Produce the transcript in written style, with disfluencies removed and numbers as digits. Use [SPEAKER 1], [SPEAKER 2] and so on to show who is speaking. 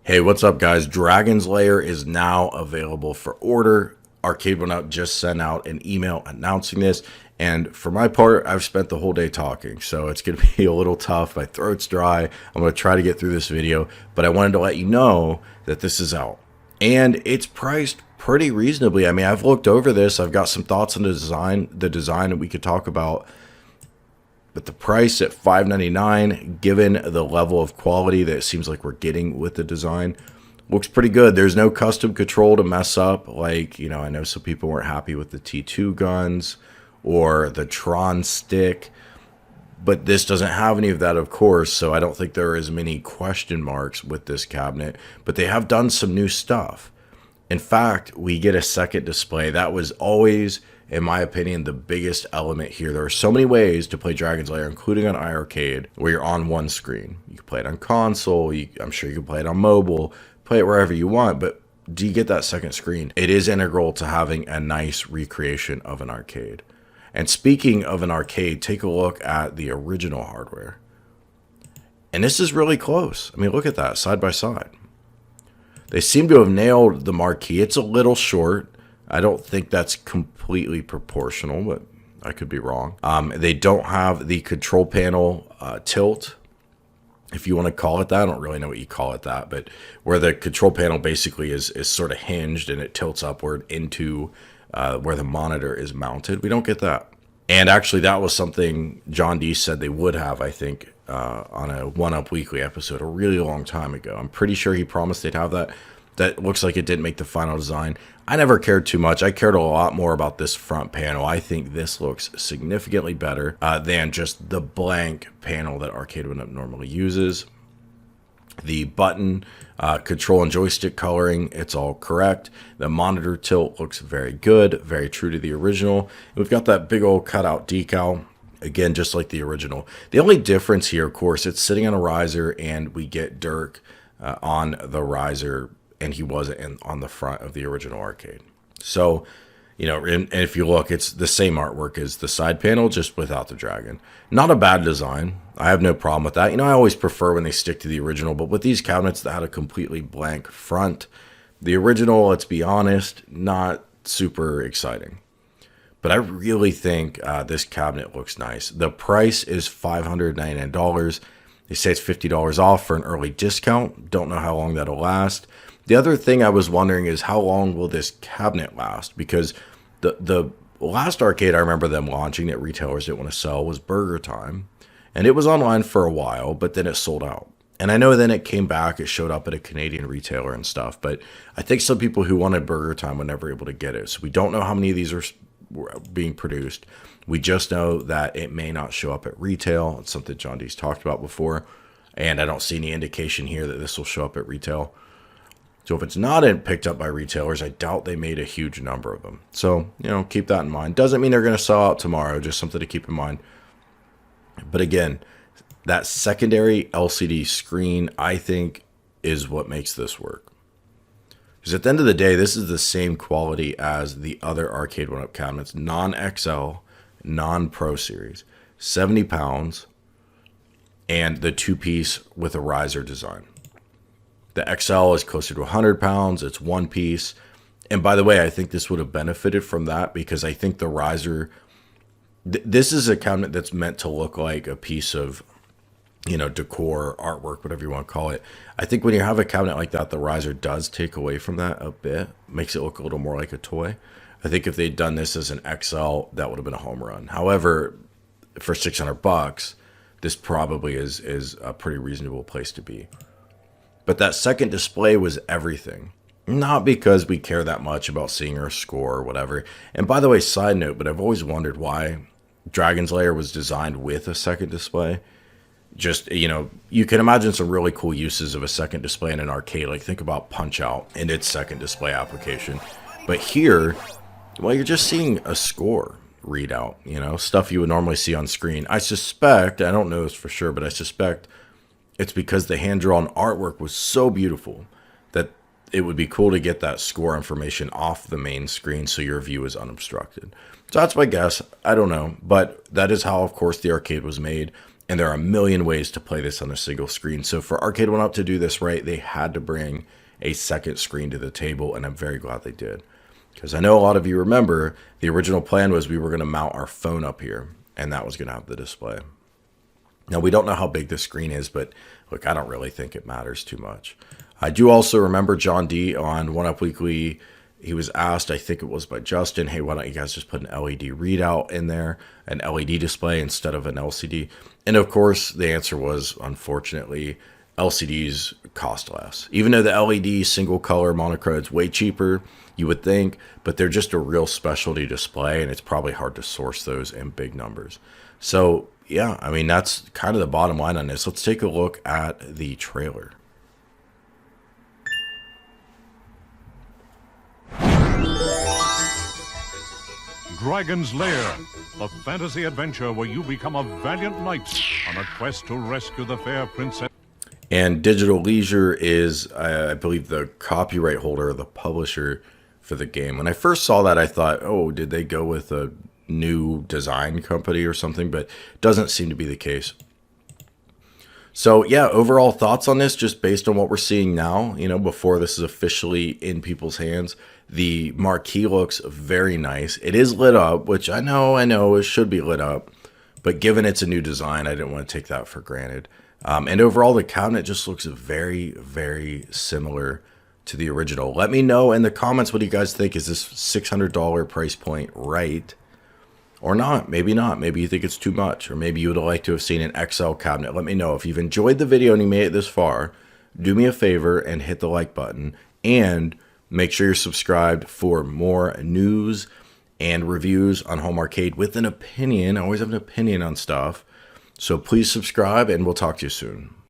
[SPEAKER 1] Hey, what's up, guys? Dragon's Lair is now available for order. Arcade1up just sent out an email announcing this, and for my part, I've spent the whole day talking, so it's going to be a little tough. My throat's dry. I'm going to try to get through this video, but I wanted to let you know that this is out, and it's priced pretty reasonably. I mean, I've looked over this. I've got some thoughts on the design that we could talk about. But the price at $5.99, given the level of quality that it seems like we're getting with the design, looks pretty good. There's no custom control to mess up. Like, you know, I know some people weren't happy with the T2 guns or the Tron stick, but this doesn't have any of that, of course, so I don't think there are as many question marks with this cabinet. But they have done some new stuff. In fact, we get a second display. That was always, in my opinion, the biggest element here. There are so many ways to play Dragon's Lair, including on iiRcade, where you're on one screen. You can play it on console. I'm sure you can play it on mobile. Play it wherever you want, but do you get that second screen? It is integral to having a nice recreation of an arcade. And speaking of an arcade, take a look at the original hardware. And this is really close. I mean, look at that, side by side. They seem to have nailed the marquee. It's a little short. I don't think that's completely proportional, but I could be wrong. They don't have the control panel tilt, if you want to call it that. I don't really know what you call it that, but where the control panel basically is sort of hinged and it tilts upward into where the monitor is mounted. We don't get that. And actually, that was something John D said they would have, I think, on a 1UP Weekly episode a really long time ago. I'm pretty sure he promised they'd have that. That looks like it didn't make the final design. I never cared too much. I cared a lot more about this front panel. I think this looks significantly better than just the blank panel that Arcade1up normally uses. The button, control and joystick coloring, it's all correct. The monitor tilt looks very good, very true to the original. We've got that big old cutout decal. Again, just like the original. The only difference here, of course, it's sitting on a riser, and we get Dirk on the riser, and he wasn't on the front of the original arcade. So, you know, and if you look, it's the same artwork as the side panel, just without the dragon. Not a bad design. I have no problem with that. You know, I always prefer when they stick to the original, but with these cabinets that had a completely blank front, the original, let's be honest, not super exciting. But I really think this cabinet looks nice. The price is $599. They say it's $50 off for an early discount. Don't know how long that'll last. The other thing I was wondering is how long will this cabinet last? Because the last arcade I remember them launching that retailers didn't want to sell was Burger Time. And it was online for a while, but then it sold out. And I know then it came back, it showed up at a Canadian retailer and stuff. But I think some people who wanted Burger Time were never able to get it. So we don't know how many of these are being produced. We just know that it may not show up at retail. It's something John D's talked about before. And I don't see any indication here that this will show up at retail. So if it's not picked up by retailers, I doubt they made a huge number of them. So, you know, keep that in mind. Doesn't mean they're going to sell out tomorrow, just something to keep in mind. But again, that secondary LCD screen, I think, is what makes this work. Because at the end of the day, this is the same quality as the other Arcade1up cabinets, non-XL, non-Pro Series, 70 pounds, and the two-piece with a riser design. The XL is closer to 100 pounds. It's one piece. And by the way, I think this would have benefited from that because I think the riser, this is a cabinet that's meant to look like a piece of, you know, decor, artwork, whatever you want to call it. I think when you have a cabinet like that, the riser does take away from that a bit, makes it look a little more like a toy. I think if they'd done this as an XL, that would have been a home run. However, for $600, this probably is a pretty reasonable place to be. But that second display was everything. Not because we care that much about seeing our score or whatever. And by the way, side note, but I've always wondered why Dragon's Lair was designed with a second display. Just, you know, you can imagine some really cool uses of a second display in an arcade. Like, think about Punch-Out and its second display application. But here, well, you're just seeing a score readout, you know, stuff you would normally see on screen. I suspect, I don't know this for sure, but I suspect it's because the hand-drawn artwork was so beautiful that it would be cool to get that score information off the main screen so your view is unobstructed. So that's my guess. I don't know. But that is how, of course, the arcade was made. And there are a million ways to play this on a single screen. So for Arcade1up to do this right, they had to bring a second screen to the table, and I'm very glad they did. Because I know a lot of you remember the original plan was we were going to mount our phone up here, and that was going to have the display. Now, we don't know how big the screen is, but look, I don't really think it matters too much. I do also remember John D on One Up Weekly. He was asked, I think it was by Justin, hey, why don't you guys just put an LED readout in there, an LED display instead of an LCD? And of course, the answer was, unfortunately, LCDs cost less. Even though the LED single color monochrome is way cheaper, you would think, but they're just a real specialty display, and it's probably hard to source those in big numbers. So yeah, I mean, that's kind of the bottom line on this. Let's take a look at the trailer.
[SPEAKER 2] Dragon's Lair, a fantasy adventure where you become a valiant knight on a quest to rescue the fair princess.
[SPEAKER 1] And Digital Leisure is, I believe, the copyright holder or the publisher for the game. When I first saw that, I thought, oh, did they go with a new design company or something? But it doesn't seem to be the case. So yeah, overall thoughts on this, just based on what we're seeing now, you know, before this is officially in people's hands. The marquee looks very nice. It is lit up, which I know it should be lit up, but given it's a new design, I didn't want to take that for granted. And overall, the cabinet just looks very, very similar to the original. Let me know in the comments what you guys think. Is this $600 price point right or not? Maybe not. Maybe you think it's too much, or maybe you would have liked to have seen an XL cabinet. Let me know. If you've enjoyed the video and you made it this far, do me a favor and hit the like button, and make sure you're subscribed for more news and reviews on home arcade with an opinion. I always have an opinion on stuff. So please subscribe, and we'll talk to you soon.